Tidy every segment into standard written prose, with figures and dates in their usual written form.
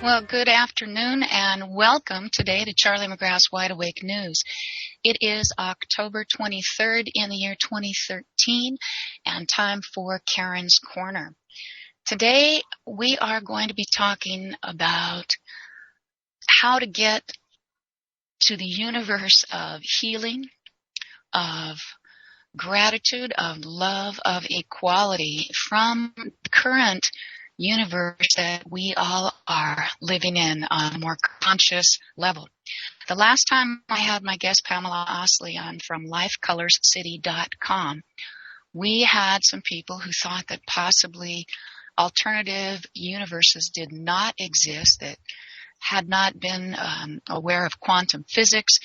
Well, good afternoon and welcome today to Charlie McGrath's Wide Awake News. It is October 23rd in the year 2013 and time for Karen's Corner. Today we are going to be talking about how to get to the universe of healing, of gratitude, of love, of equality from the current universe that we all are living in on a more conscious level. The last time I had my guest Pamela Osley on from lifecolorscity.com, we had some people who thought that possibly alternative universes did not exist, that had not been aware of quantum physics,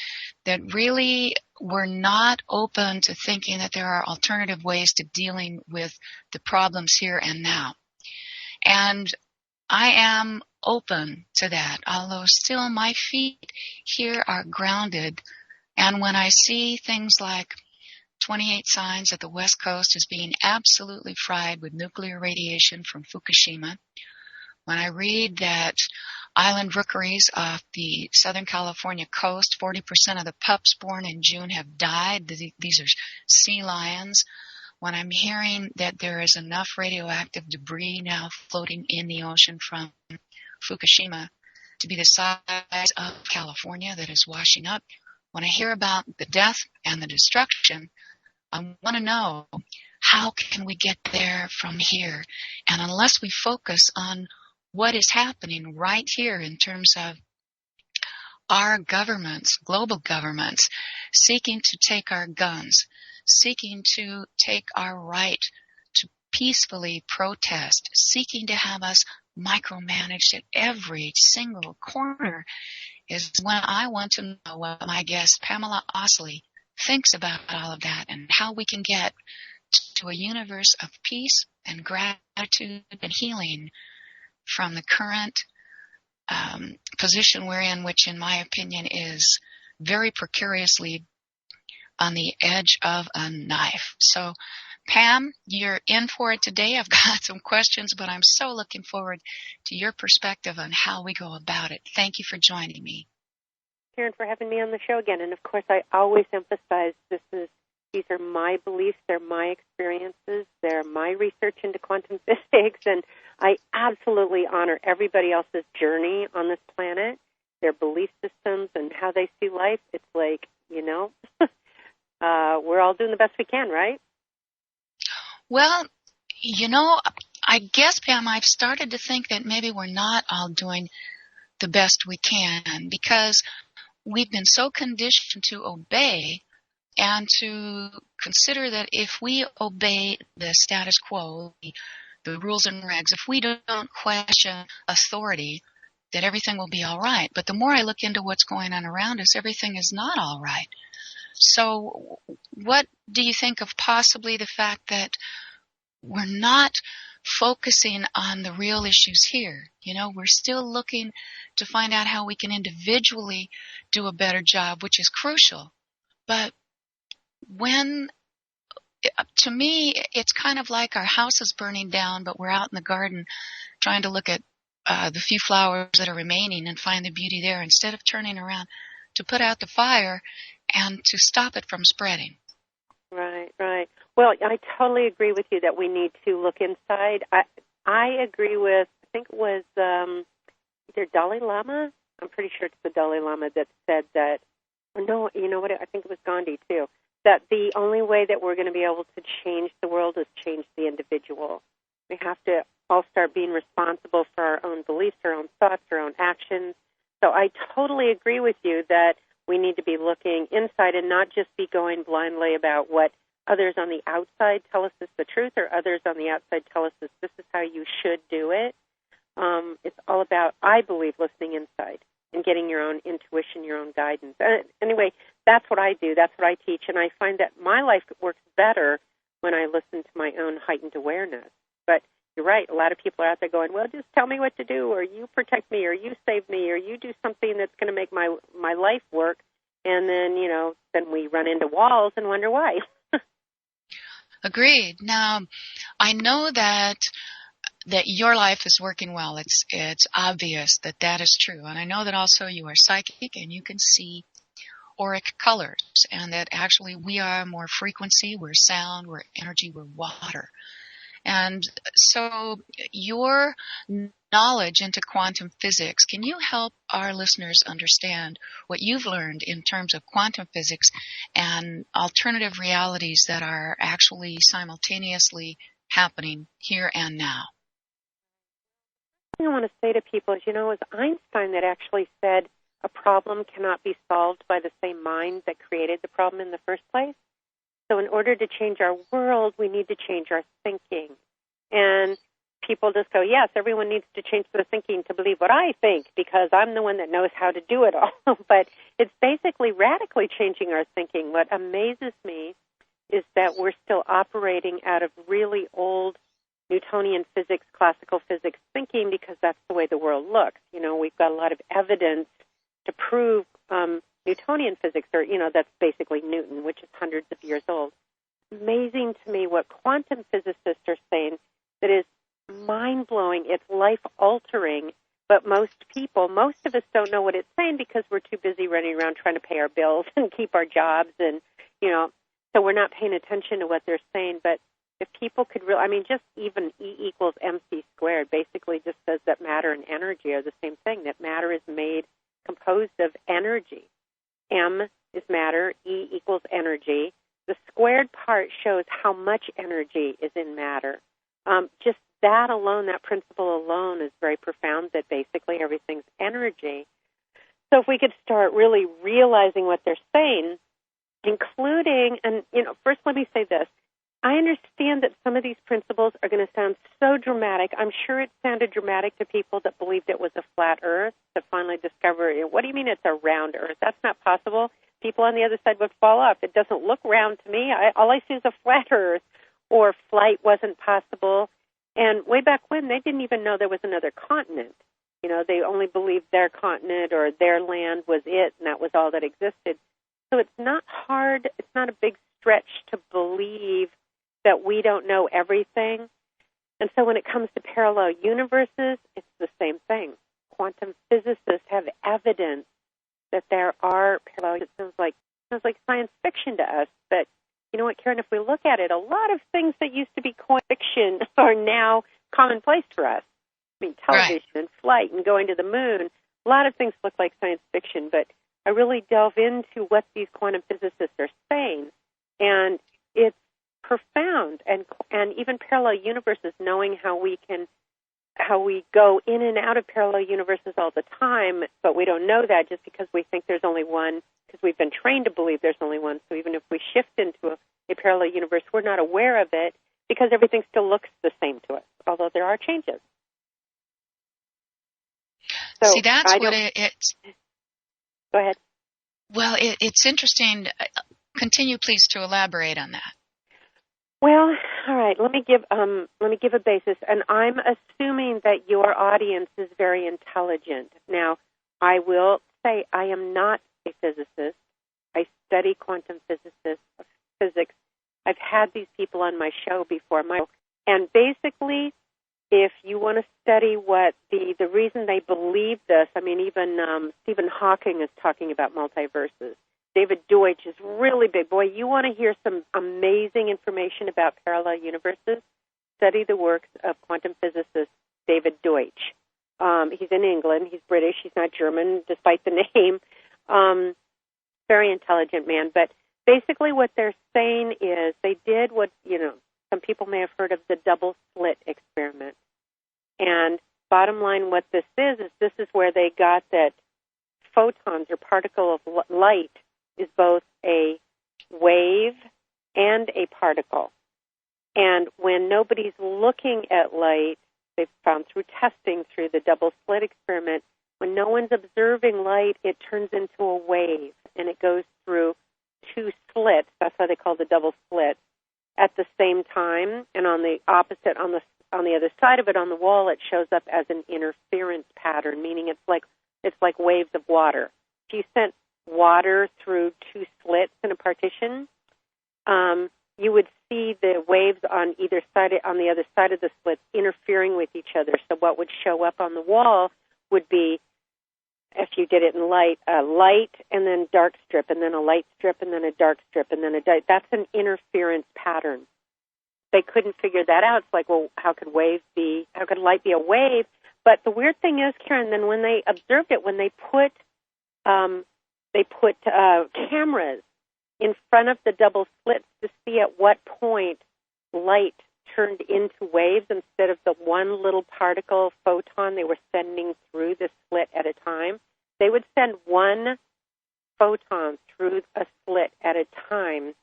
that really were not open to thinking that there are alternative ways to dealing with the problems here and now. And I am open to that, although still my feet here are grounded. And when I see things like 28 signs that the West Coast is being absolutely fried with nuclear radiation from Fukushima, when I read that island rookeries off the Southern California coast, 40% of the pups born in June have died. These are sea lions. When I'm hearing that there is enough radioactive debris now floating in the ocean from Fukushima to be the size of California that is washing up, when I hear about the death and the destruction, I want to know, how can we get there from here? And unless we focus on what is happening right here in terms of our governments, global governments, seeking to take our guns, seeking to take our right to peacefully protest, seeking to have us micromanaged at every single corner, is when I want to know what my guest Pamela Osley thinks about all of that and how we can get to a universe of peace and gratitude and healing from the current position we're in, which in my opinion is very precariously on the edge of a knife. So, Pam, you're in for it today. I've got some questions, but I'm so looking forward to your perspective on how we go about it. Thank you for joining me. Karen, for having me on the show again. And of course, I always emphasize these are my beliefs, they're my experiences, they're my research into quantum physics, and I absolutely honor everybody else's journey on this planet, their belief systems and how they see life. It's like, we're all doing the best we can, right? Well, I guess, Pam, I've started to think that maybe we're not all doing the best we can because we've been so conditioned to obey and to consider that if we obey the status quo, the rules and regs, if we don't question authority, that everything will be all right. But the more I look into what's going on around us, everything is not all right. So what do you think of possibly the fact that we're not focusing on the real issues here? We're still looking to find out how we can individually do a better job, which is crucial. But to me, it's kind of like our house is burning down, but we're out in the garden trying to look at the few flowers that are remaining and find the beauty there instead of turning around to put out the fire and to stop it from spreading. Right. Well, I totally agree with you that we need to look inside. I agree with, I think it was either Dalai Lama. I'm pretty sure it's the Dalai Lama that said that, no, you know what, I think it was Gandhi too, that the only way that we're going to be able to change the world is change the individual. We have to all start being responsible for our own beliefs, our own thoughts, our own actions. So I totally agree with you that we need to be looking inside and not just be going blindly about what others on the outside tell us is the truth or others on the outside tell us this is how you should do it. It's all about, I believe, listening inside and getting your own intuition, your own guidance. Anyway, that's what I do. That's what I teach. And I find that my life works better when I listen to my own heightened awareness. But you're right. A lot of people are out there going, well, just tell me what to do, or you protect me, or you save me, or you do something that's going to make my life work. And then, then we run into walls and wonder why. Agreed. Now, I know that that your life is working well. It's obvious that that is true. And I know that also you are psychic and you can see auric colors, and that actually we are more frequency, we're sound, we're energy, we're water. And so your knowledge into quantum physics, can you help our listeners understand what you've learned in terms of quantum physics and alternative realities that are actually simultaneously happening here and now? The thing I want to say to people is, it was Einstein that actually said a problem cannot be solved by the same mind that created the problem in the first place. So in order to change our world, we need to change our thinking. And people just go, yes, everyone needs to change their thinking to believe what I think because I'm the one that knows how to do it all. But it's basically radically changing our thinking. What amazes me is that we're still operating out of really old Newtonian physics, classical physics thinking because that's the way the world looks. We've got a lot of evidence to prove Newtonian physics, or, that's basically Newton, which is hundreds of years old. Amazing to me what quantum physicists are saying that is mind-blowing. It's life-altering, but most of us don't know what it's saying because we're too busy running around trying to pay our bills and keep our jobs, and, so we're not paying attention to what they're saying. But if people could just even E equals MC squared basically just says that matter and energy are the same thing, that matter is composed of energy. M is matter, E equals energy. The squared part shows how much energy is in matter. Just that alone, that principle alone is very profound, that basically everything's energy. So if we could start really realizing what they're saying, including, and first let me say this, I understand that some of these principles are going to sound so dramatic. I'm sure it sounded dramatic to people that believed it was a flat earth to finally discover, what do you mean it's a round earth? That's not possible. People on the other side would fall off. It doesn't look round to me. All I see is a flat earth, or flight wasn't possible. And way back when, they didn't even know there was another continent. They only believed their continent or their land was it, and that was all that existed. So it's not hard, it's not a big stretch to believe that we don't know everything. And so when it comes to parallel universes, it's the same thing. Quantum physicists have evidence that there are parallel. It sounds like science fiction to us, but you know what, Karen, if we look at it, a lot of things that used to be fiction are now commonplace for us. Television and flight and going to the moon, a lot of things look like science fiction, but I really delve into what these quantum physicists are saying, and it's profound. And even parallel universes, knowing how we go in and out of parallel universes all the time, but we don't know that just because we think there's only one, because we've been trained to believe there's only one. So even if we shift into a parallel universe, we're not aware of it because everything still looks the same to us, although there are changes. So see, that's what it's... Go ahead. Well, it's interesting. Continue, please, to elaborate on that. Well, all right. Let me give a basis, and I'm assuming that your audience is very intelligent. Now, I will say I am not a physicist. I study quantum physics. I've had these people on my show before, and basically, if you want to study what the reason they believe this, even Stephen Hawking is talking about multiverses. David Deutsch is really big. Boy, you want to hear some amazing information about parallel universes? Study the works of quantum physicist David Deutsch. He's in England. He's British. He's not German, despite the name. Very intelligent man. But basically what they're saying is they did what, some people may have heard of the double slit experiment. And bottom line, what this is where they got that photons or particle of light is both a wave and a particle. And when nobody's looking at light, they've found through testing through the double slit experiment, when no one's observing light, it turns into a wave, and it goes through two slits. That's why they call the double slit at the same time. And on the opposite, on the other side of it, on the wall, it shows up as an interference pattern, meaning it's like waves of water. If you sent water through two slits in a partition, you would see the waves on either side, on the other side of the slits, interfering with each other. So what would show up on the wall would be, if you did it in light, a light and then dark strip, and then a light strip, and then a dark strip, and then a dark. That's an interference pattern. They couldn't figure that out. It's like, well, how could light be a wave? But the weird thing is, Karen, then when they observed it, when they put cameras in front of the double slits to see at what point light turned into waves instead of the one little particle photon they were sending through the slit at a time. They would send one photon through a slit at a time,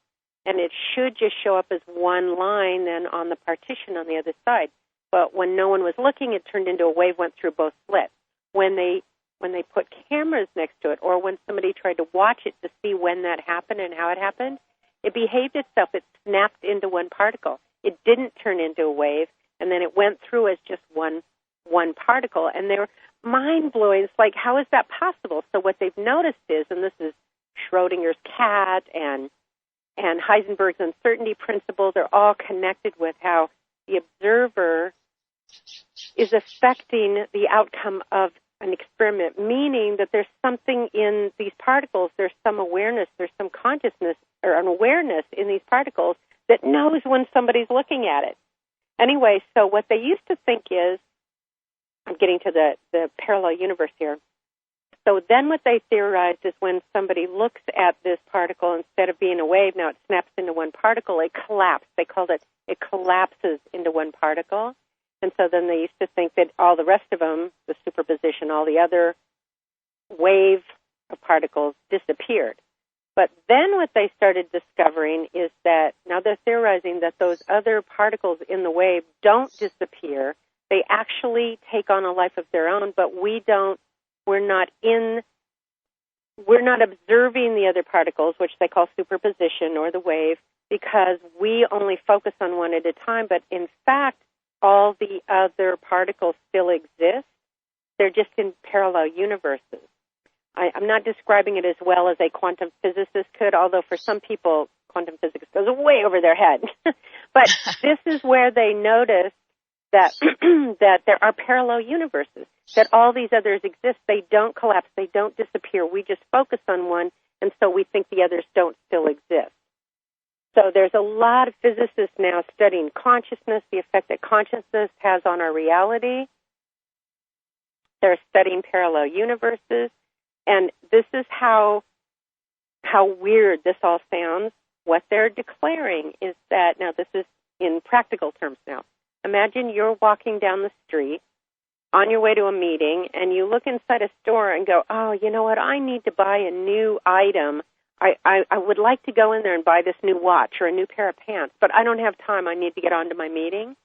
and it should just show up as one line then on the partition on the other side. But when no one was looking, it turned into a wave, went through both slits. When they put cameras next to it, or when somebody tried to watch it to see when that happened and how it happened, it behaved itself. It snapped into one particle. It didn't turn into a wave, and then it went through as just one particle. And they were mind-blowing. It's like, how is that possible? So what they've noticed is, and this is Schrodinger's cat and Heisenberg's uncertainty principles are all connected with how the observer is affecting the outcome of an experiment, meaning that there's something in these particles, there's some awareness, there's some consciousness or an awareness in these particles that knows when somebody's looking at it. Anyway, so what they used to think is, I'm getting to the parallel universe here. So then what they theorized is when somebody looks at this particle, instead of being a wave, now it snaps into one particle, it collapsed. They called it collapses into one particle. And so then they used to think that all the rest of them, the superposition, all the other wave of particles disappeared. But then what they started discovering is that now they're theorizing that those other particles in the wave don't disappear. They actually take on a life of their own, but we're not observing the other particles, which they call superposition or the wave, because we only focus on one at a time. But in fact, all the other particles still exist. They're just in parallel universes. I'm not describing it as well as a quantum physicist could, although for some people, quantum physics goes way over their head. But this is where they noticed that that there are parallel universes, that all these others exist. They don't collapse. They don't disappear. We just focus on one, and so we think the others don't still exist. So there's a lot of physicists now studying consciousness, the effect that consciousness has on our reality. They're studying parallel universes. And this is how weird this all sounds. What they're declaring is that, now this is in practical terms now. Imagine you're walking down the street on your way to a meeting, and you look inside a store and go, oh, you know what, I need to buy a new item. I would like to go in there and buy this new watch or a new pair of pants, but I don't have time. I need to get on to my meeting.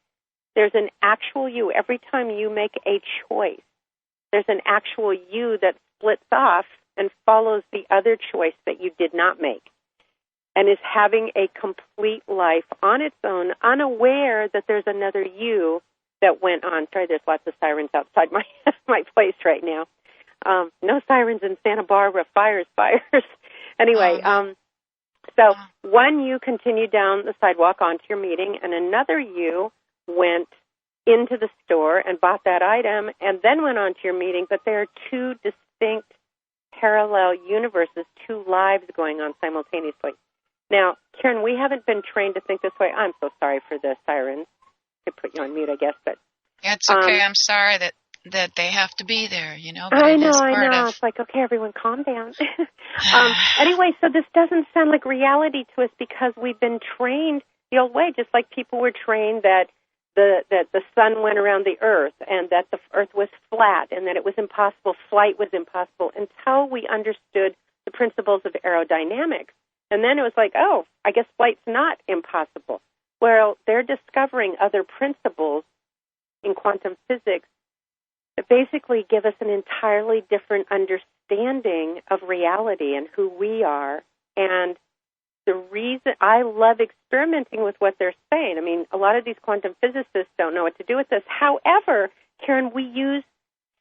There's an actual you. Every time you make a choice, there's an actual you that splits off and follows the other choice that you did not make and is having a complete life on its own, unaware that there's another you that went on. Sorry, there's lots of sirens outside my place right now. No sirens in Santa Barbara. Fires. Anyway, so one you continued down the sidewalk onto your meeting, and another you went into the store and bought that item and then went on to your meeting, but there are two distinct parallel universes, two lives going on simultaneously. Now, Karen, we haven't been trained to think this way. I'm so sorry for the sirens. I could put you on mute, I guess, but it's okay. I'm sorry that they have to be there, but I it know, is part of... It's like, okay, everyone calm down. Anyway, so this doesn't sound like reality to us because we've been trained the old way, just like people were trained that the sun went around the earth and that the earth was flat and that it was impossible, flight was impossible, until we understood the principles of aerodynamics. And then it was like, oh, I guess flight's not impossible. Well, they're discovering other principles in quantum physics that basically give us an entirely different understanding of reality and who we are. And the reason I love experimenting with what they're saying, I mean, a lot of these quantum physicists don't know what to do with this. However, Karen, we use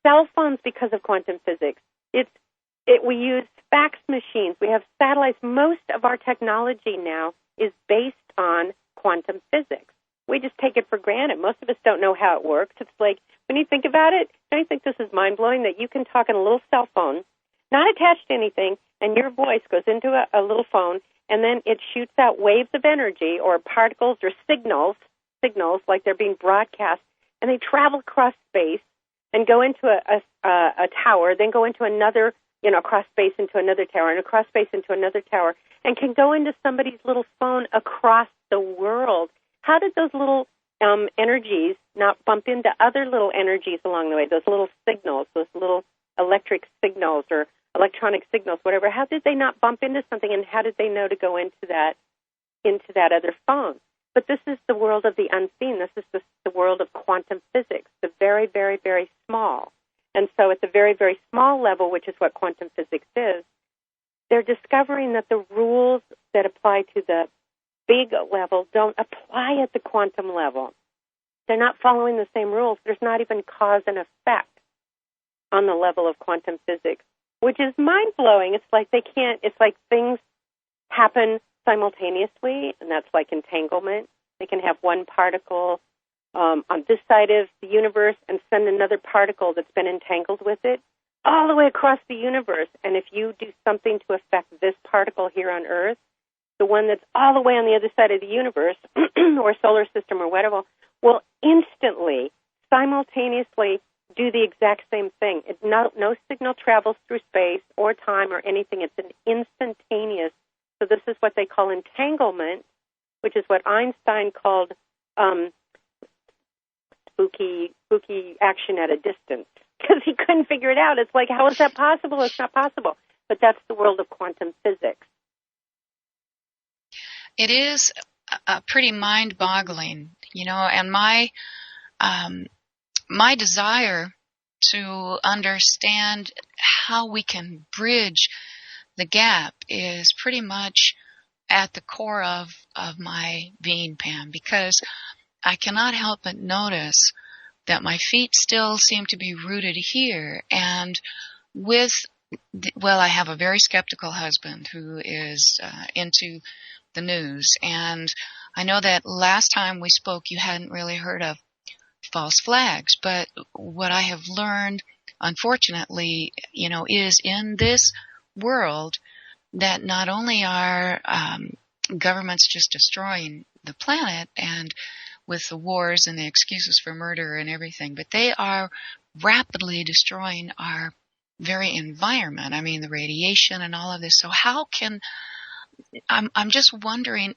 cell phones because of quantum physics. We use fax machines. We have satellites. Most of our technology now is based on quantum physics. We just take it for granted. Most of us don't know how it works. It's like, when you think about it, don't you think this is mind-blowing that you can talk on a little cell phone, not attached to anything, and your voice goes into a little phone, and then it shoots out waves of energy or particles or signals like they're being broadcast, and they travel across space and go into a tower, then go into another, across space into another tower, and across space into another tower, and can go into somebody's little phone across the world. How did those little energies not bump into other little energies along the way, those little signals, those little electric signals or electronic signals, whatever? How did they not bump into something, and how did they know to go into that other phone? But this is the world of the unseen. This is the world of quantum physics, the very, very, very small. And so at the very, very small level, which is what quantum physics is, they're discovering that the rules that apply to the big level don't apply at the quantum level. They're not following the same rules. There's not even cause and effect on the level of quantum physics, which is mind-blowing. It's like things happen simultaneously, and that's like entanglement. They can have one particle on this side of the universe and send another particle that's been entangled with it all the way across the universe. And if you do something to affect this particle here on Earth, the one that's all the way on the other side of the universe or solar system or whatever will instantly, simultaneously do the exact same thing. No signal travels through space or time or anything. It's an instantaneous. So this is what they call entanglement, which is what Einstein called spooky action at a distance, because he couldn't figure it out. It's like, how is that possible? It's not possible. But that's the world of quantum physics. It is pretty mind-boggling, and my desire to understand how we can bridge the gap is pretty much at the core of my being, Pam, because I cannot help but notice that my feet still seem to be rooted here. And I have a very skeptical husband who is into the news. And I know that last time we spoke, you hadn't really heard of false flags. But what I have learned, unfortunately, is in this world that not only are governments just destroying the planet and with the wars and the excuses for murder and everything, but they are rapidly destroying our very environment. I mean, the radiation and all of this. So I'm just wondering,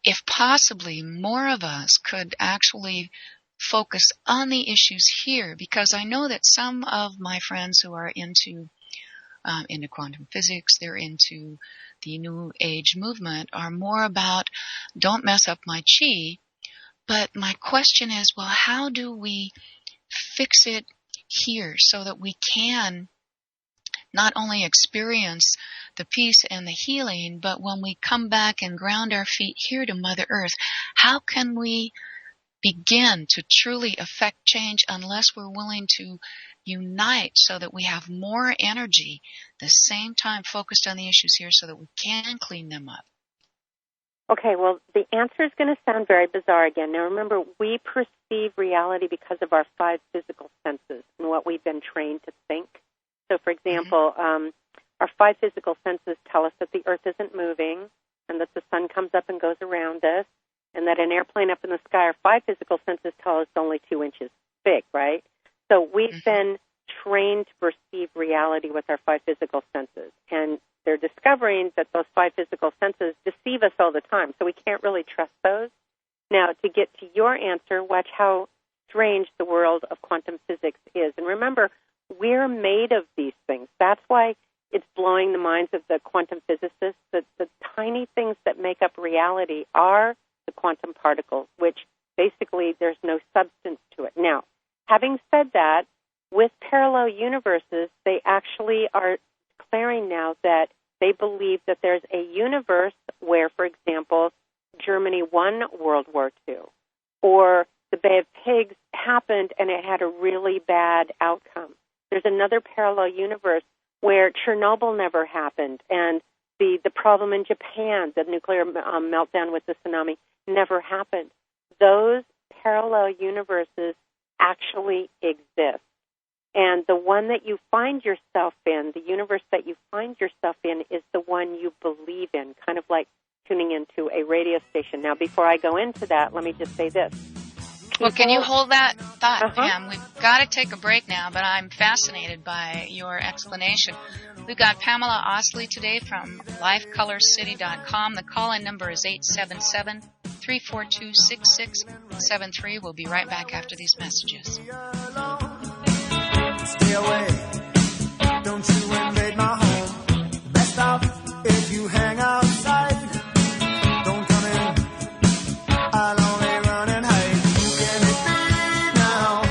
if possibly more of us could actually focus on the issues here, because I know that some of my friends who are into quantum physics, they're into the New Age movement, are more about don't mess up my chi. But my question is, well, how do we fix it here so that we can not only experience the peace and the healing, but when we come back and ground our feet here to Mother Earth, how can we begin to truly affect change unless we're willing to unite so that we have more energy, the same time focused on the issues here so that we can clean them up? Okay, well, the answer is going to sound very bizarre again. Now, remember, we perceive reality because of our 5 physical senses and what we've been trained to think. So, for example, our 5 physical senses tell us that the Earth isn't moving and that the sun comes up and goes around us, and that an airplane up in the sky, our 5 physical senses tell us it's only 2 inches big, right? So we've been trained to perceive reality with our 5 physical senses, and they're discovering that those 5 physical senses deceive us all the time, so we can't really trust those. Now, to get to your answer, watch how strange the world of quantum physics is. And remember, we're made of these things. That's why it's blowing the minds of the quantum physicists that the tiny things that make up reality are the quantum particles, which basically there's no substance to it. Now, having said that, with parallel universes, they actually are declaring now that they believe that there's a universe where, for example, Germany won World War II, or the Bay of Pigs happened and it had a really bad outcome. There's another parallel universe where Chernobyl never happened and The problem in Japan, the nuclear meltdown with the tsunami, never happened. Those parallel universes actually exist. And the one that you find yourself in, the universe that you find yourself in, is the one you believe in, kind of like tuning into a radio station. Now, before I go into that, let me just say this. Well, can you hold that thought, Pam? We've got to take a break now, but I'm fascinated by your explanation. We've got Pamela Osley today from LifeColorCity.com. The call-in number is 877-342-6673. We'll be right back after these messages. Stay away, don't you invade my home. Best off if you hang outside. Don't come in, I'll only run and hide. Who can it be now?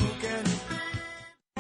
Who can it be?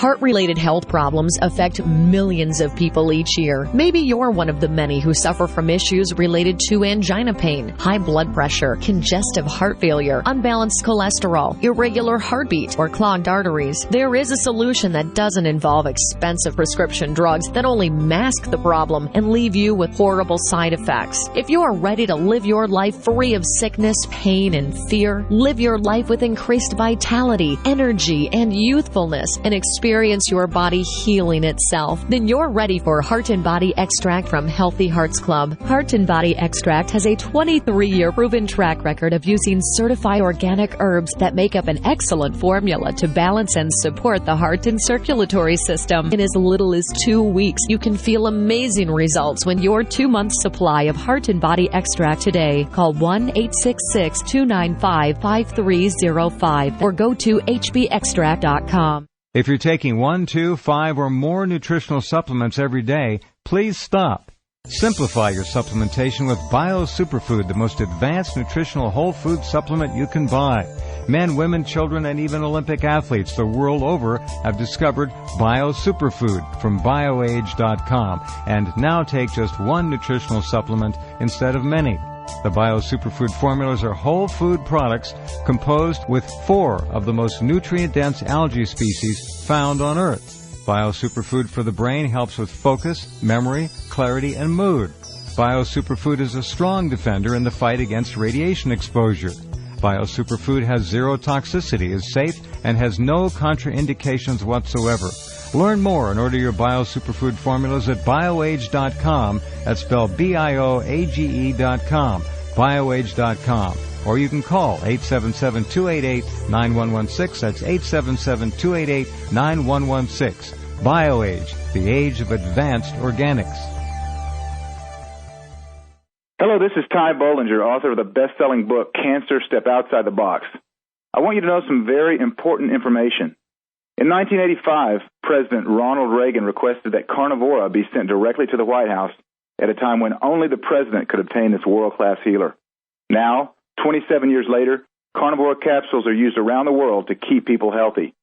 Heart-related health problems affect millions of people each year. Maybe you're one of the many who suffer from issues related to angina pain, high blood pressure, congestive heart failure, unbalanced cholesterol, irregular heartbeat, or clogged arteries. There is a solution that doesn't involve expensive prescription drugs that only mask the problem and leave you with horrible side effects. If you are ready to live your life free of sickness, pain, and fear, live your life with increased vitality, energy, and youthfulness, and experience your body healing itself, then you're ready for Heart and Body Extract from Healthy Hearts Club. Heart and Body Extract has a 23-year proven track record of using certified organic herbs that make up an excellent formula to balance and support the heart and circulatory system. In as little as 2 weeks, you can feel amazing results when your 2-month supply of Heart and Body Extract today. Call 1-866-295-5305 or go to hbextract.com. If you're taking 1, 2, 5, or more nutritional supplements every day, please stop. Simplify your supplementation with Bio Superfood, the most advanced nutritional whole food supplement you can buy. Men, women, children, and even Olympic athletes the world over have discovered Bio Superfood from BioAge.com and now take just one nutritional supplement instead of many. The Bio Superfood formulas are whole food products composed with 4 of the most nutrient-dense algae species found on Earth. Bio Superfood for the brain helps with focus, memory, clarity, and mood. Bio Superfood is a strong defender in the fight against radiation exposure. Bio Superfood has zero toxicity, is safe, and has no contraindications whatsoever. Learn more and order your Bio Superfood formulas at BioAge.com. That's spelled BIOAGE.com. BioAge.com. Or you can call 877-288-9116. That's 877-288-9116. BioAge, the age of advanced organics. Hello, this is Ty Bollinger, author of the best-selling book, Cancer, Step Outside the Box. I want you to know some very important information. In 1985, President Ronald Reagan requested that Carnivora be sent directly to the White House at a time when only the president could obtain this world-class healer. Now, 27 years later, Carnivora capsules are used around the world to keep people healthy.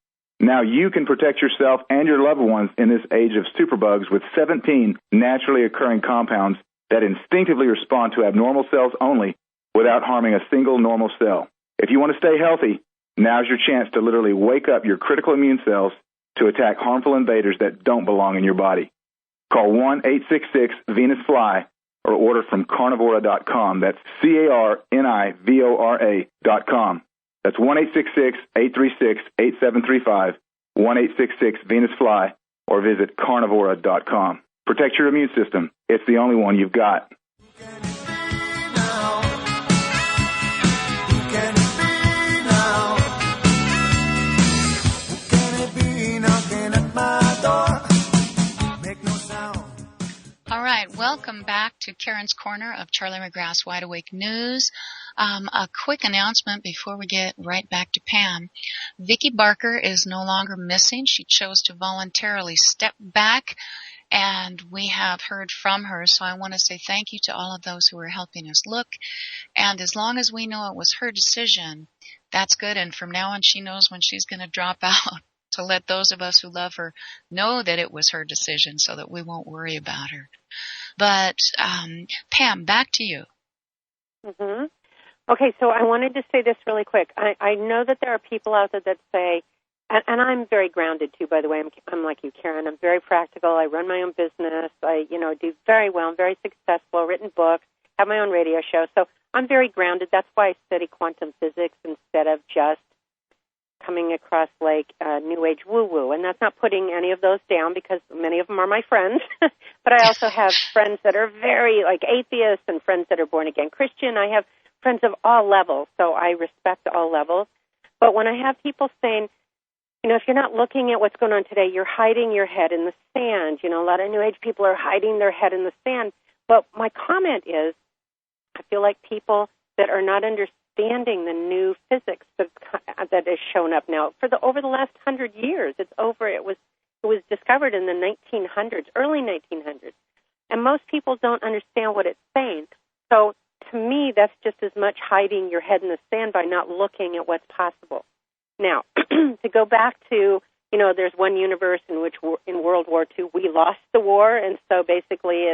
Now you can protect yourself and your loved ones in this age of superbugs with 17 naturally occurring compounds that instinctively respond to abnormal cells only without harming a single normal cell. If you want to stay healthy, now's your chance to literally wake up your critical immune cells to attack harmful invaders that don't belong in your body. Call 1-866-VENUS-FLY or order from Carnivora.com. That's Carnivora.com. That's 1-866-836-8735, 1-866-VENUS-FLY, or visit Carnivora.com. Protect your immune system. It's the only one you've got. All right, welcome back to Karen's Corner of Charlie McGrath's Wide Awake News. A quick announcement before we get right back to Pam. Vicki Barker is no longer missing. She chose to voluntarily step back, and we have heard from her. So I want to say thank you to all of those who are helping us look. And as long as we know it was her decision, that's good. And from now on, she knows when she's going to drop out, to let those of us who love her know that it was her decision so that we won't worry about her. But, Pam, back to you. Mm-hmm. Okay, so I wanted to say this really quick. I know that there are people out there that say, And I'm very grounded too, by the way. I'm like you, Karen. I'm very practical. I run my own business. I, do very well. I'm very successful. Written books. Have my own radio show. So I'm very grounded. That's why I study quantum physics instead of just coming across like New Age woo-woo. And that's not putting any of those down because many of them are my friends. But I also have friends that are very like atheists and friends that are born-again Christian. I have friends of all levels, so I respect all levels. But when I have people saying, if you're not looking at what's going on today, you're hiding your head in the sand. A lot of New Age people are hiding their head in the sand. But my comment is, I feel like people that are not understanding the new physics that has shown up now over the last 100 years. It was discovered in the 1900s, early 1900s, and most people don't understand what it's saying. So to me, that's just as much hiding your head in the sand by not looking at what's possible. Now, to go back to, there's one universe in which in World War II we lost the war, and so basically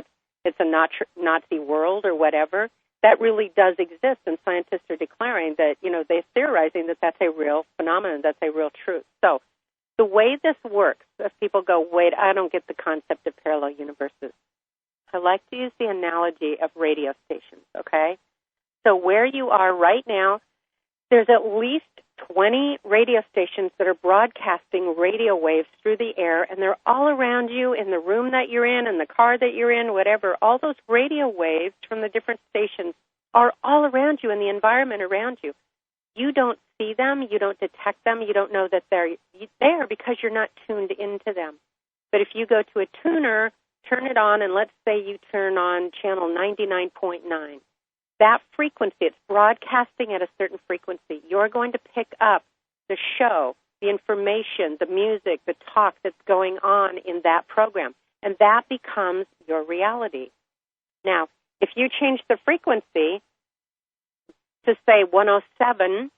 it's a Nazi world or whatever. That really does exist, and scientists are declaring that, they're theorizing that that's a real phenomenon, that's a real truth. So the way this works, if people go, wait, I don't get the concept of parallel universes, I like to use the analogy of radio stations, okay? So where you are right now, there's at least 20 radio stations that are broadcasting radio waves through the air, and they're all around you in the room that you're in the car that you're in, whatever. All those radio waves from the different stations are all around you in the environment around you. You don't see them. You don't detect them. You don't know that they're there because you're not tuned into them. But if you go to a tuner, turn it on, and let's say you turn on channel 99.9. That frequency, it's broadcasting at a certain frequency. You're going to pick up the show, the information, the music, the talk that's going on in that program, and that becomes your reality. Now, if you change the frequency to, say, 107,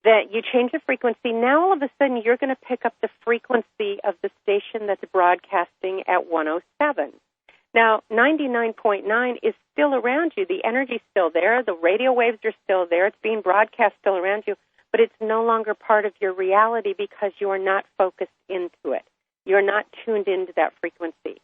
that you change the frequency, now all of a sudden you're going to pick up the frequency of the station that's broadcasting at 107. Now, 99.9 is still around you. The energy's still there. The radio waves are still there. It's being broadcast still around you, but it's no longer part of your reality because you are not focused into it. You're not tuned into that frequency.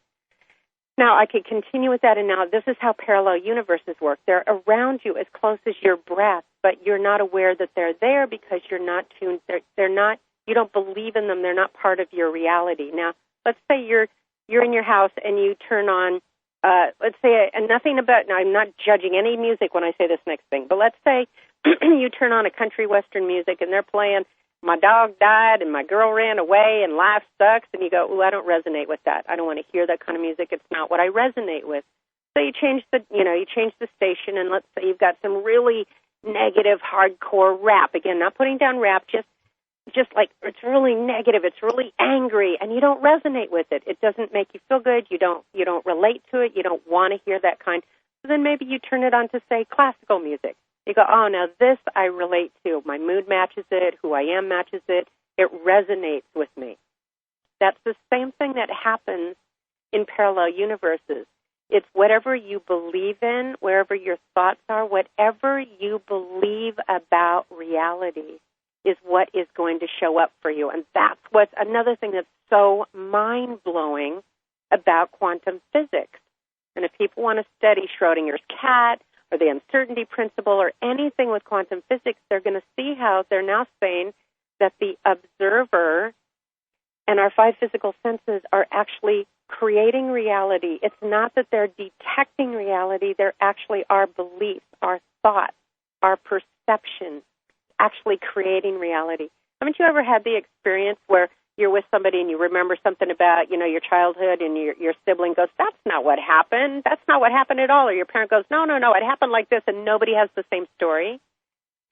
Now, I could continue with that, and now this is how parallel universes work. They're around you as close as your breath, but you're not aware that they're there because you're not tuned. They're not. You don't believe in them. They're not part of your reality. Now, let's say you're in your house and you turn on, let's say, and nothing about, now I'm not judging any music when I say this next thing, but let's say you turn on a country western music and they're playing My Dog Died and My Girl Ran Away and Life Sucks, and you go, I don't resonate with that. I don't want to hear that kind of music. It's not what I resonate with. So you change the station, and let's say you've got some really negative, hardcore rap. Again, not putting down rap, just like it's really negative, it's really angry, and you don't resonate with it. It doesn't make you feel good. You don't relate to it. You don't want to hear that kind. So then maybe you turn it on to, say, classical music. You go, oh, now this I relate to. My mood matches it. Who I am matches it. It resonates with me. That's the same thing that happens in parallel universes. It's whatever you believe in, wherever your thoughts are, whatever you believe about reality is what is going to show up for you. And that's what's another thing that's so mind-blowing about quantum physics. And if people want to study Schrodinger's cat or the uncertainty principle or anything with quantum physics, they're going to see how they're now saying that the observer and our five physical senses are actually creating reality. It's not that they're detecting reality. They're actually our beliefs, our thoughts, our perception, actually creating reality. Haven't you ever had the experience where you're with somebody and you remember something about, your childhood, and your sibling goes, that's not what happened. That's not what happened at all. Or your parent goes, no, it happened like this, and nobody has the same story.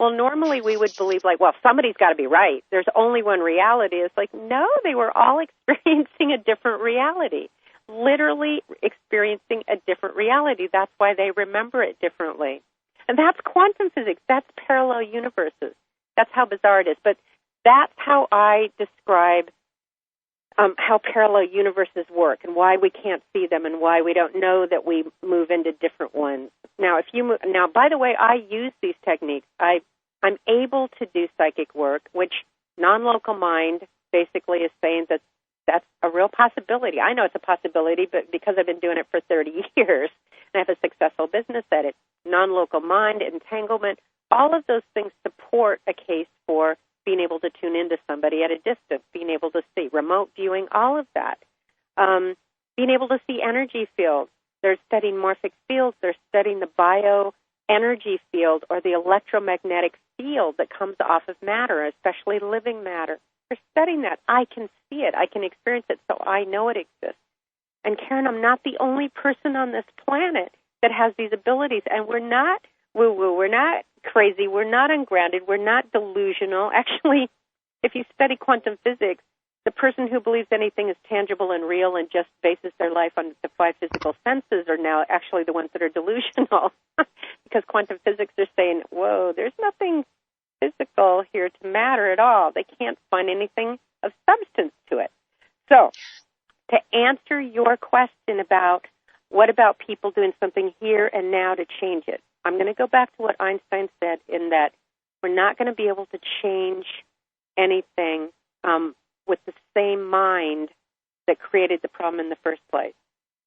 Well, normally we would believe, somebody's got to be right. There's only one reality. It's like, no, they were all experiencing a different reality, literally experiencing a different reality. That's why they remember it differently. And that's quantum physics. That's parallel universes. That's how bizarre it is. But that's how I describe how parallel universes work and why we can't see them and why we don't know that we move into different ones. Now, by the way, I use these techniques. I'm able to do psychic work, which non-local mind basically is saying that that's a real possibility. I know it's a possibility, but because I've been doing it for 30 years and I have a successful business at it, non-local mind, entanglement, all of those things support a case for being able to tune into somebody at a distance, being able to see, remote viewing, all of that. Being able to see energy fields. They're studying morphic fields. They're studying the bioenergy field or the electromagnetic field that comes off of matter, especially living matter. They're studying that. I can see it. I can experience it, so I know it exists. And Karen, I'm not the only person on this planet that has these abilities, and we're not woo-woo. We're not crazy. We're not ungrounded. We're not delusional. Actually, if you study quantum physics, the person who believes anything is tangible and real and just bases their life on the five physical senses are now actually the ones that are delusional because quantum physics are saying, whoa, there's nothing physical here to matter at all. They can't find anything of substance to it. So to answer your question about what about people doing something here and now to change it, I'm going to go back to what Einstein said in that we're not going to be able to change anything with the same mind that created the problem in the first place.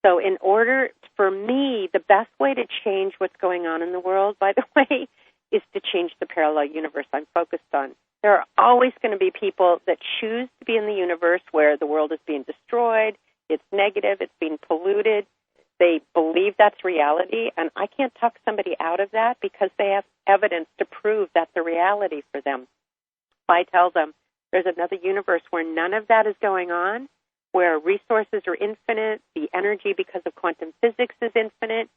So in order, for me, the best way to change what's going on in the world, by the way, is to change the parallel universe I'm focused on. There are always going to be people that choose to be in the universe where the world is being destroyed, it's negative, it's being polluted. They believe that's reality, and I can't talk somebody out of that because they have evidence to prove that's a reality for them. I tell them there's another universe where none of that is going on, where resources are infinite, the energy because of quantum physics is infinite.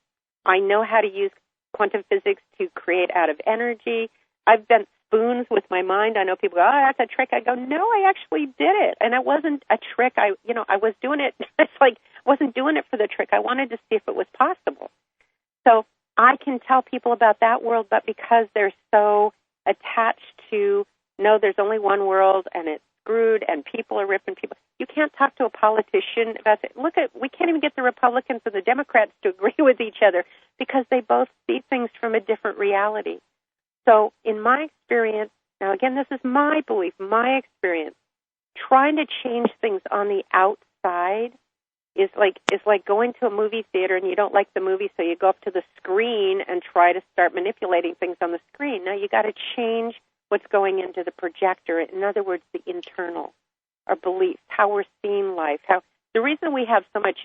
I know how to use quantum physics to create out of energy. I've bent spoons with my mind. I know people go, oh, that's a trick. I go, no, I actually did it. And it wasn't a trick. I was doing it. It's like I wasn't doing it for the trick. I wanted to see if it was possible. So I can tell people about that world, but because they're so attached to, no, there's only one world and it's screwed and people are ripping people. You can't talk to a politician about it. We can't even get the Republicans and the Democrats to agree with each other because they both see things from a different reality. So in my experience, now again, this is my belief, my experience, trying to change things on the outside is like going to a movie theater and you don't like the movie, so you go up to the screen and try to start manipulating things on the screen. Now you got to change what's going into the projector. In other words, the internal, our beliefs, how we're seeing life. The reason we have so much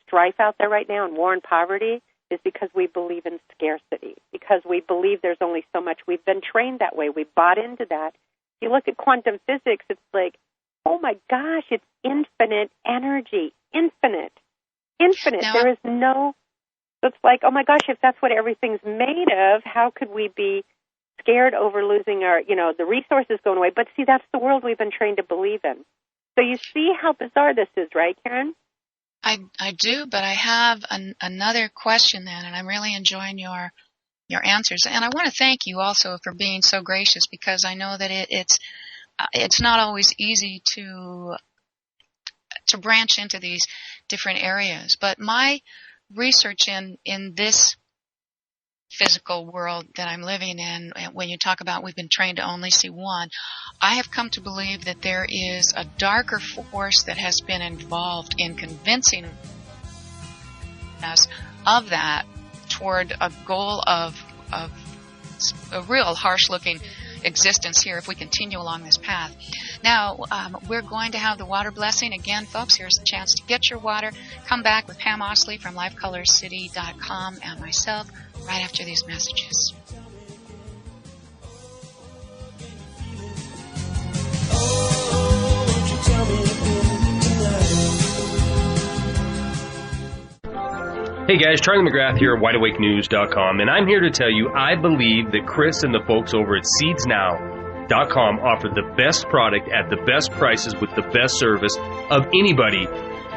strife out there right now and war and poverty is because we believe in scarcity, because we believe there's only so much. We've been trained that way. We bought into that. If you look at quantum physics, it's like, oh my gosh, it's infinite energy, infinite. Now, there is no, it's like, oh my gosh, if that's what everything's made of, how could we be scared over losing our, the resources going away? But see, that's the world we've been trained to believe in. So you see how bizarre this is, right, Karen? I do, but I have another question then, and I'm really enjoying your answers. And I want to thank you also for being so gracious, because I know that it's not always easy to branch into these different areas. But my research in this physical world that I'm living in, when you talk about we've been trained to only see one, I have come to believe that there is a darker force that has been involved in convincing us of that toward a goal of a real harsh-looking existence here if we continue along this path. Now, we're going to have the water blessing. Again, folks, here's a chance to get your water. Come back with Pam Osley from LifeColorCity.com and myself right after these messages. Hey guys, Charlie McGrath here at WideAwakeNews.com, and I'm here to tell you I believe that Chris and the folks over at SeedsNow.com offer the best product at the best prices with the best service of anybody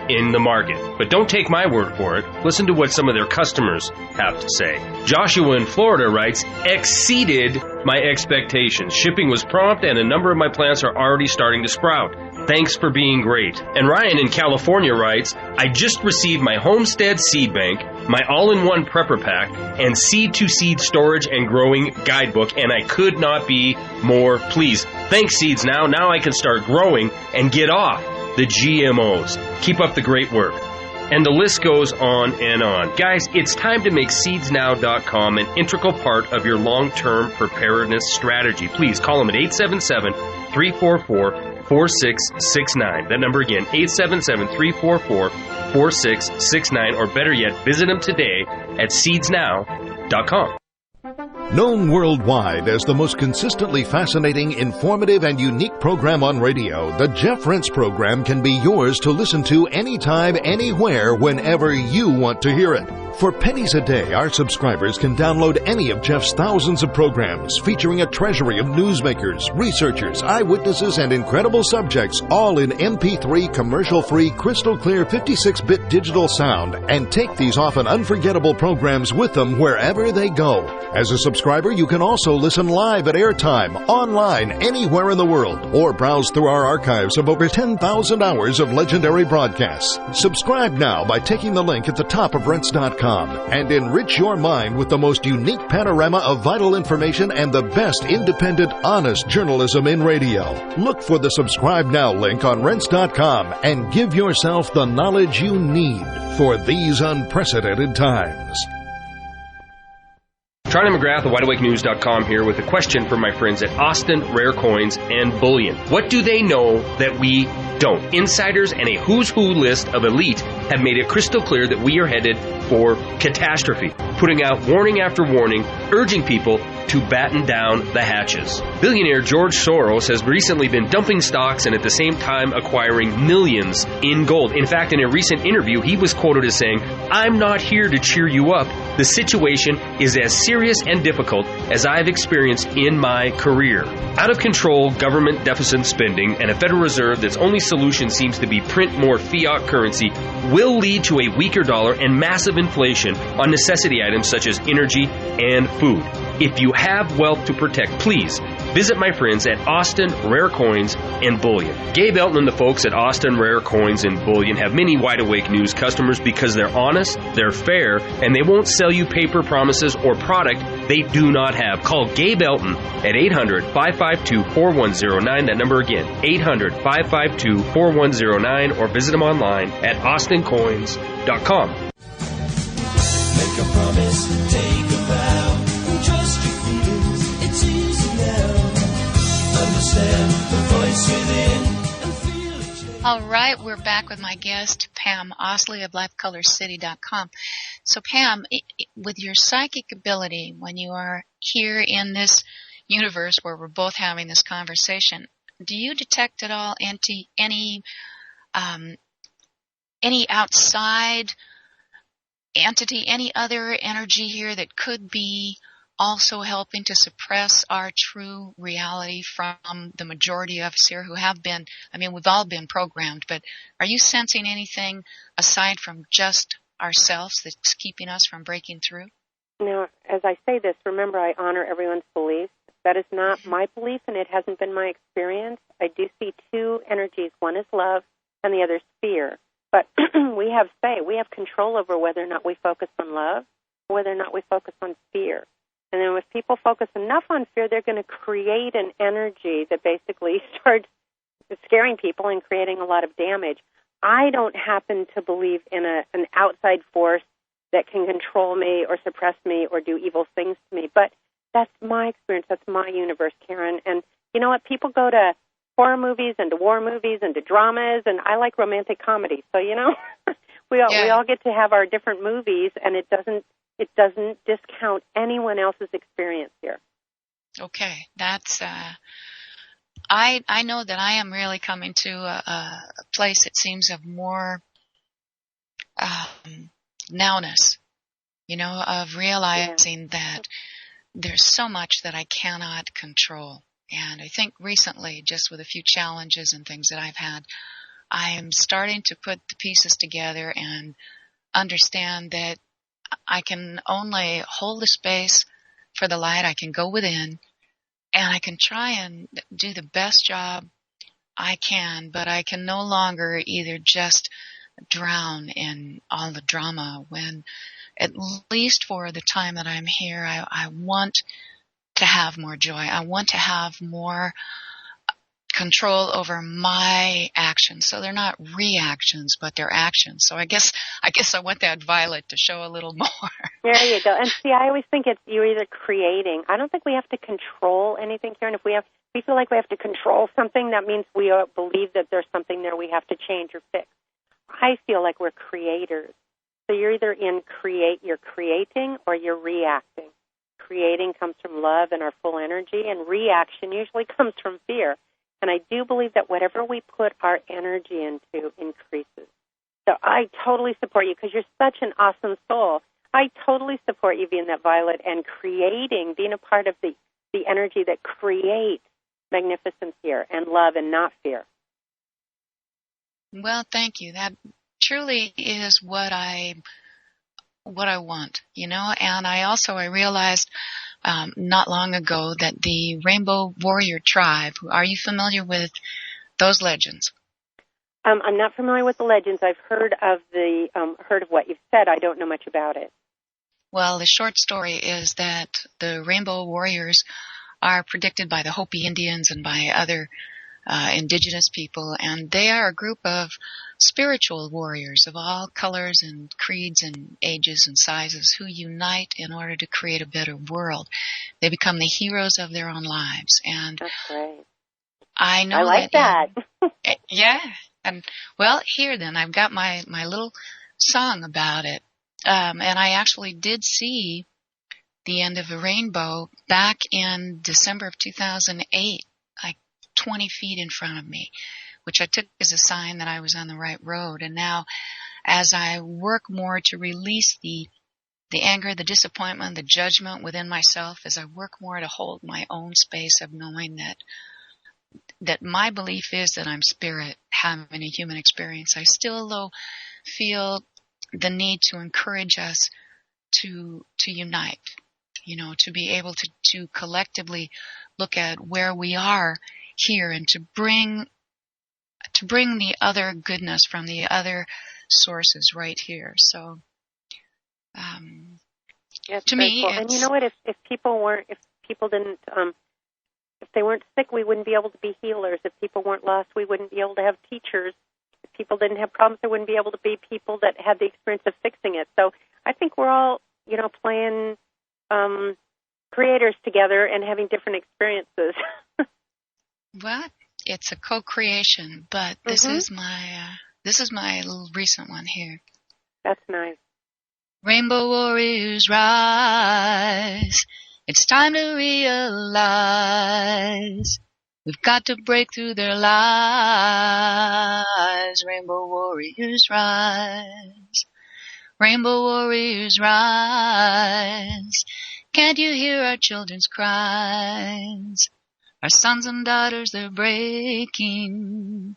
in the market. But don't take my word for it. Listen to what some of their customers have to say. Joshua in Florida writes, exceeded my expectations. Shipping was prompt and a number of my plants are already starting to sprout. Thanks for being great. And Ryan in California writes, I just received my Homestead Seed Bank, my all-in-one prepper pack, and seed-to-seed storage and growing guidebook, and I could not be more pleased. Thanks, Seeds Now. Now I can start growing and get off the GMOs. Keep up the great work. And the list goes on and on. Guys, it's time to make seedsnow.com an integral part of your long-term preparedness strategy. Please call them at 877-344-4669. That number again, 877-344-4669. Or better yet, visit them today at seedsnow.com. Known worldwide as the most consistently fascinating, informative, and unique program on radio, the Jeff Rense program can be yours to listen to anytime, anywhere, whenever you want to hear it. For pennies a day, our subscribers can download any of Jeff's thousands of programs featuring a treasury of newsmakers, researchers, eyewitnesses, and incredible subjects, all in MP3 commercial-free, crystal-clear 56-bit digital sound, and take these often unforgettable programs with them wherever they go. As a subscriber, you can also listen live at airtime, online, anywhere in the world, or browse through our archives of over 10,000 hours of legendary broadcasts. Subscribe now by taking the link at the top of Rense.com and enrich your mind with the most unique panorama of vital information and the best independent, honest journalism in radio. Look for the Subscribe Now link on Rense.com and give yourself the knowledge you need for these unprecedented times. Charlie McGrath of WideAwakeNews.com here with a question from my friends at Austin Rare Coins and Bullion. What do they know that we don't? Insiders and a who's who list of elite have made it crystal clear that we are headed for catastrophe, putting out warning after warning, urging people to batten down the hatches. Billionaire George Soros has recently been dumping stocks and at the same time acquiring millions in gold. In fact, in a recent interview, he was quoted as saying, "I'm not here to cheer you up. The situation is as serious and difficult as I've experienced in my career." Out of control government deficit spending and a Federal Reserve that's only solution seems to be print more fiat currency will lead to a weaker dollar and massive inflation on necessity items such as energy and food. If you have wealth to protect, please visit my friends at Austin Rare Coins and Bullion. Gabe Elton and the folks at Austin Rare Coins and Bullion have many Wide Awake News customers because they're honest, they're fair, and they won't sell you paper promises or product they do not have. Call Gabe Elton at 800-552-4109. That number again, 800-552-4109, or visit them online at austincoins.com. Make a promise, take a vow, trust your feelings, it's easy now. Understand the voice within and feel it. All right, we're back with my guest, Pam Osley of LifeColorCity.com. So, Pam, with your psychic ability, when you are here in this universe where we're both having this conversation, do you detect at all any outside entity, any other energy here that could be also helping to suppress our true reality from the majority of us here who have been, we've all been programmed, but are you sensing anything aside from just ourselves that's keeping us from breaking through? Now, as I say this, remember I honor everyone's beliefs. That is not my belief, and it hasn't been my experience. I do see two energies. One is love, and the other is fear. But we have control over whether or not we focus on love, or whether or not we focus on fear. And then if people focus enough on fear, they're going to create an energy that basically starts scaring people and creating a lot of damage. I don't happen to believe in an outside force that can control me or suppress me or do evil things to me. But that's my experience. That's my universe, Karen. And you know what? People go to horror movies and to war movies and to dramas, and I like romantic comedy. So, we all get to have our different movies, and it doesn't discount anyone else's experience here. Okay, that's I know that I am really coming to a place, it seems, of more nowness, of realizing that there's so much that I cannot control. And I think recently, just with a few challenges and things that I've had, I am starting to put the pieces together and understand that I can only hold the space for the light. I can go within, and I can try and do the best job I can, but I can no longer either just drown in all the drama when, at least for the time that I'm here, I want to have more joy. I want to have more control over my actions. So they're not reactions, but they're actions. So I guess I want that violet to show a little more. There you go. And see, I always think it's you're either creating. I don't think we have to control anything, Karen. If we feel like we have to control something, that means we believe that there's something there we have to change or fix. I feel like we're creators. So you're either you're creating or you're reacting. Creating comes from love and our full energy, and reaction usually comes from fear. And I do believe that whatever we put our energy into increases. So I totally support you because you're such an awesome soul. I totally support you being that violet and creating, being a part of the energy that creates magnificence here and love and not fear. Well, thank you. That truly is what I want, and I realized not long ago that the Rainbow Warrior Tribe, are you familiar with those legends? I'm not familiar with the legends. I've heard of what you've said. I don't know much about it. Well, the short story is that the Rainbow Warriors are predicted by the Hopi Indians and by other indigenous people, and they are a group of spiritual warriors of all colors and creeds and ages and sizes who unite in order to create a better world. They become the heroes of their own lives. And that's great. I know I like that. Yeah. And well, here then, I've got my little song about it. And I actually did see the end of a rainbow back in December of 2008, like 20 feet in front of me, which I took as a sign that I was on the right road. And now, as I work more to release the anger, the disappointment, the judgment within myself, as I work more to hold my own space of knowing that my belief is that I'm spirit having a human experience, I still, though, feel the need to encourage us to unite, to be able to collectively look at where we are here and to bring the other goodness from the other sources right here. So, to me, cool. And you know what? If they weren't sick, we wouldn't be able to be healers. If people weren't lost, we wouldn't be able to have teachers. If people didn't have problems, there wouldn't be able to be people that had the experience of fixing it. So I think we're all, playing creators together and having different experiences. Well, it's a co-creation, but this is my little recent one here. That's nice. Rainbow warriors rise. It's time to realize we've got to break through their lies. Rainbow warriors rise. Rainbow warriors rise. Can't you hear our children's cries? Our sons and daughters, they're breaking.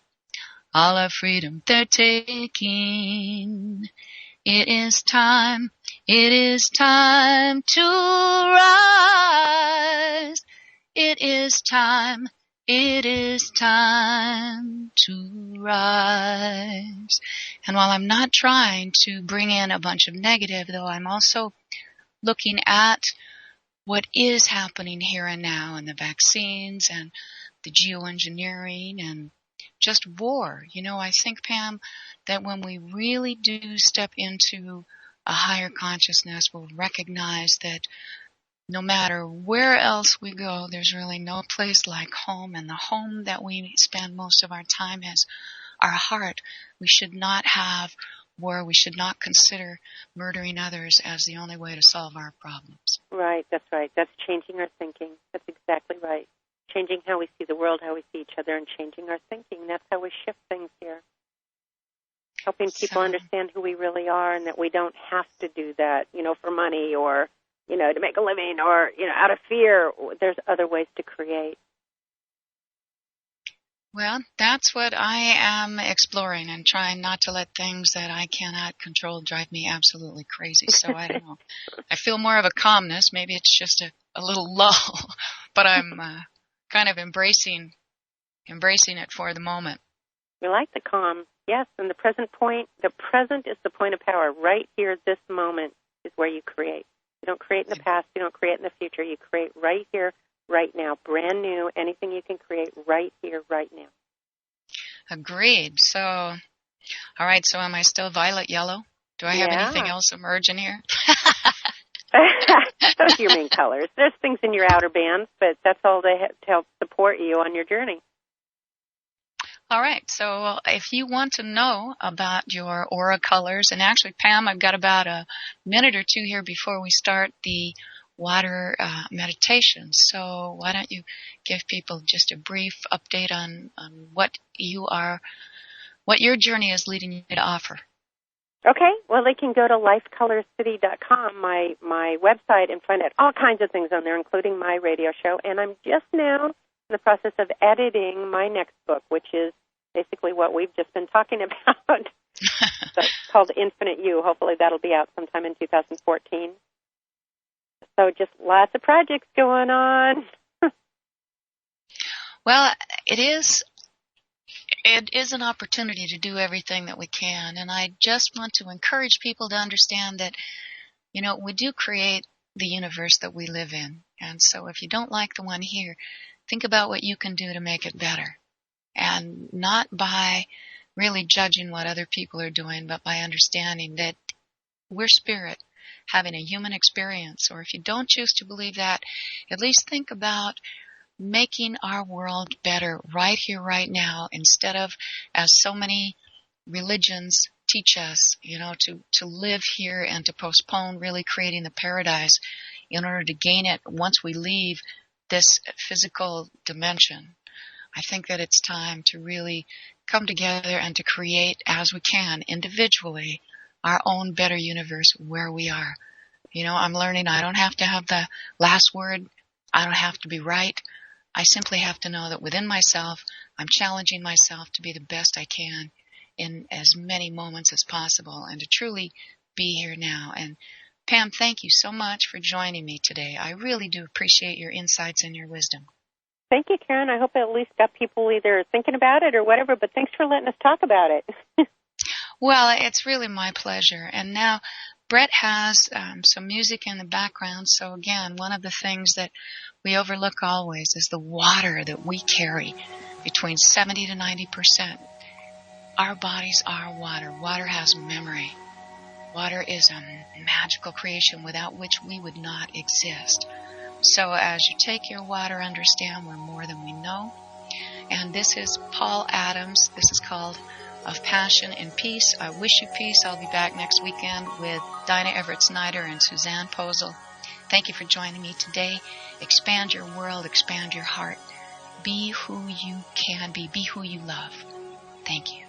All our freedom they're taking. It is time to rise. It is time to rise. And while I'm not trying to bring in a bunch of negative, though, I'm also looking at what is happening here and now, and the vaccines and the geoengineering and just war. I think, Pam, that when we really do step into a higher consciousness, we'll recognize that no matter where else we go, there's really no place like home, and the home that we spend most of our time is our heart. We should not have war. We should not consider murdering others as the only way to solve our problems. Right, that's right. That's changing our thinking. That's exactly right. Changing how we see the world, how we see each other, and changing our thinking. That's how we shift things here. Helping people understand who we really are and that we don't have to do that, for money or, to make a living or, out of fear. There's other ways to create. Well, that's what I am exploring and trying not to let things that I cannot control drive me absolutely crazy. So I don't know. I feel more of a calmness. Maybe it's just a little lull, but I'm kind of embracing it for the moment. We like the calm. Yes, and the present is the point of power. Right here, this moment is where you create. You don't create in the past. You don't create in the future. You create right here, right now. Brand new, anything you can create right here, right now. Agreed. So, all right, so am I still violet yellow? Do I have anything else emerge in here? Those are your main colors. There's things in your outer bands, but that's all to help support you on your journey. All right, so if you want to know about your aura colors, and actually, Pam, I've got about a minute or two here before we start the water meditation. So why don't you give people just a brief update on what your journey is leading you to offer? Okay, well, they can go to lifecolorcity.com, my website, and find out all kinds of things on there, including my radio show. And I'm just now in the process of editing my next book, which is basically what we've just been talking about. So it's called Infinite You. Hopefully that'll be out sometime in 2014. So just lots of projects going on. Well, it is an opportunity to do everything that we can, and I just want to encourage people to understand that, we do create the universe that we live in. And so if you don't like the one here, think about what you can do to make it better. And not by really judging what other people are doing, but by understanding that we're spirit having a human experience. Or if you don't choose to believe that, at least think about making our world better right here, right now, instead of, as so many religions teach us, to live here and to postpone really creating the paradise in order to gain it once we leave this physical dimension. I think that it's time to really come together and to create, as we can, individually, our own better universe where we are. I'm learning I don't have to have the last word. I don't have to be right. I simply have to know that within myself, I'm challenging myself to be the best I can in as many moments as possible and to truly be here now. And Pam, thank you so much for joining me today. I really do appreciate your insights and your wisdom. Thank you, Karen. I hope it at least got people either thinking about it or whatever, but thanks for letting us talk about it. Well, it's really my pleasure. And now Brett has some music in the background. So again, one of the things that we overlook always is the water that we carry, between 70 to 90%. Our bodies are water. Water has memory. Water is a magical creation without which we would not exist. So as you take your water, understand we're more than we know. And this is Paul Adams. This is called Of Passion and Peace. I wish you peace. I'll be back next weekend with Dinah Everett-Snyder and Suzanne Posel. Thank you for joining me today. Expand your world. Expand your heart. Be who you can be. Be who you love. Thank you.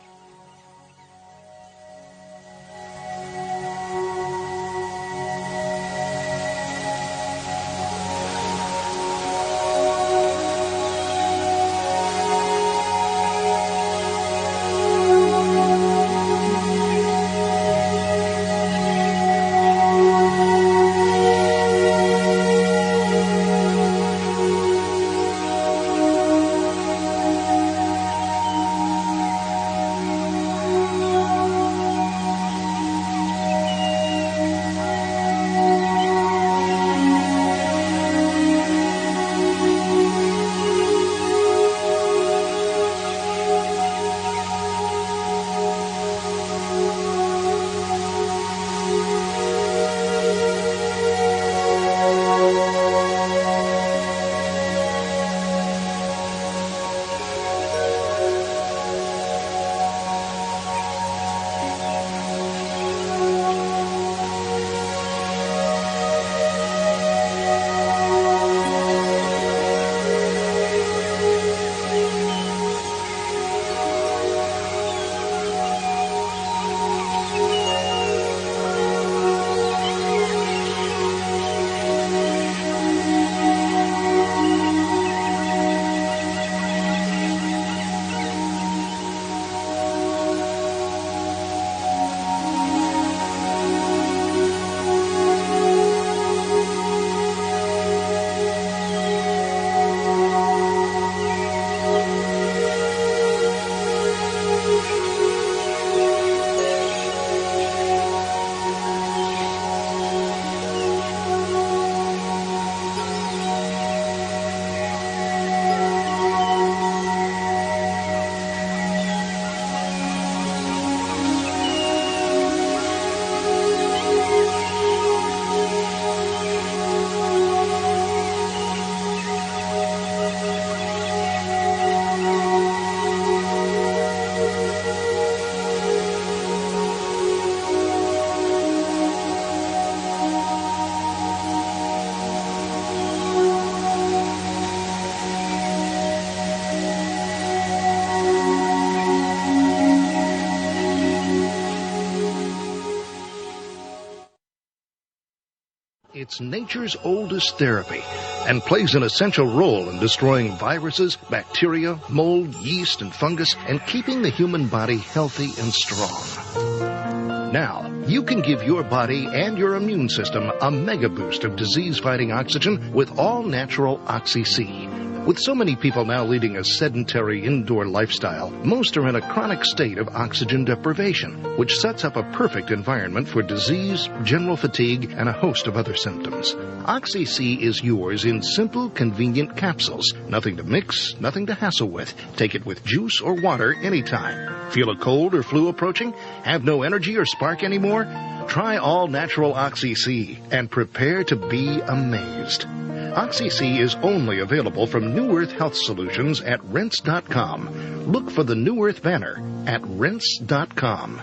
It's nature's oldest therapy and plays an essential role in destroying viruses, bacteria, mold, yeast, and fungus, and keeping the human body healthy and strong. Now, you can give your body and your immune system a mega boost of disease-fighting oxygen with all-natural Oxy-C. With so many people now leading a sedentary indoor lifestyle, most are in a chronic state of oxygen deprivation, which sets up a perfect environment for disease, general fatigue, and a host of other symptoms. Oxy-C is yours in simple, convenient capsules. Nothing to mix, nothing to hassle with. Take it with juice or water anytime. Feel a cold or flu approaching? Have no energy or spark anymore? Try all-natural Oxy-C and prepare to be amazed. Oxy-C is only available from New Earth Health Solutions at Rense.com. Look for the New Earth banner at Rense.com.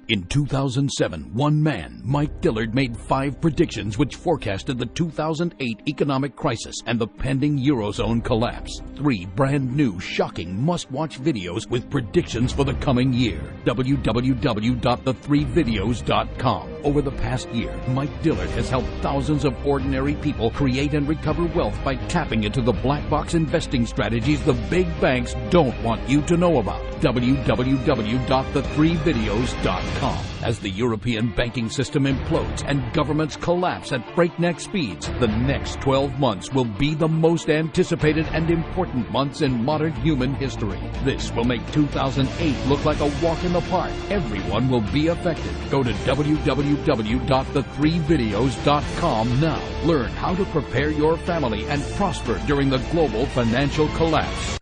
In 2007, one man, Mike Dillard, made 5 predictions which forecasted the 2008 economic crisis and the pending Eurozone collapse. 3 brand new, shocking, must-watch videos with predictions for the coming year. www.the3videos.com. Over the past year, Mike Dillard has helped thousands of ordinary people create and recover wealth by tapping into the black box investing strategies the big banks don't want you to know about. www.the3videos.com. As the European banking system implodes and governments collapse at breakneck speeds, the next 12 months will be the most anticipated and important months in modern human history. This will make 2008 look like a walk in the park. Everyone will be affected. Go to www.the3videos.com now. Learn how to prepare your family and prosper during the global financial collapse.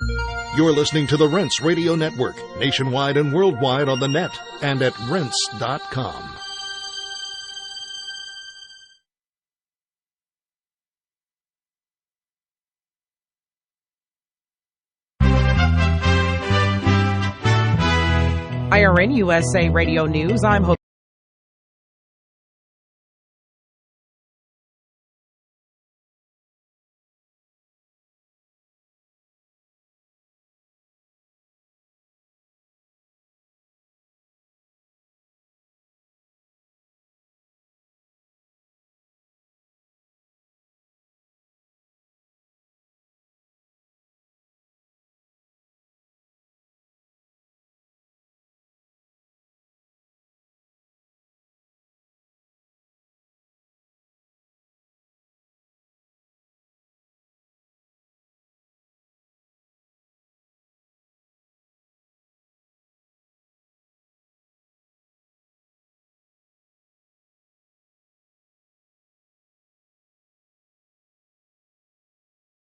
You're listening to the Rense Radio Network, nationwide and worldwide on the net and at Rense.com. IRN USA Radio News. I'm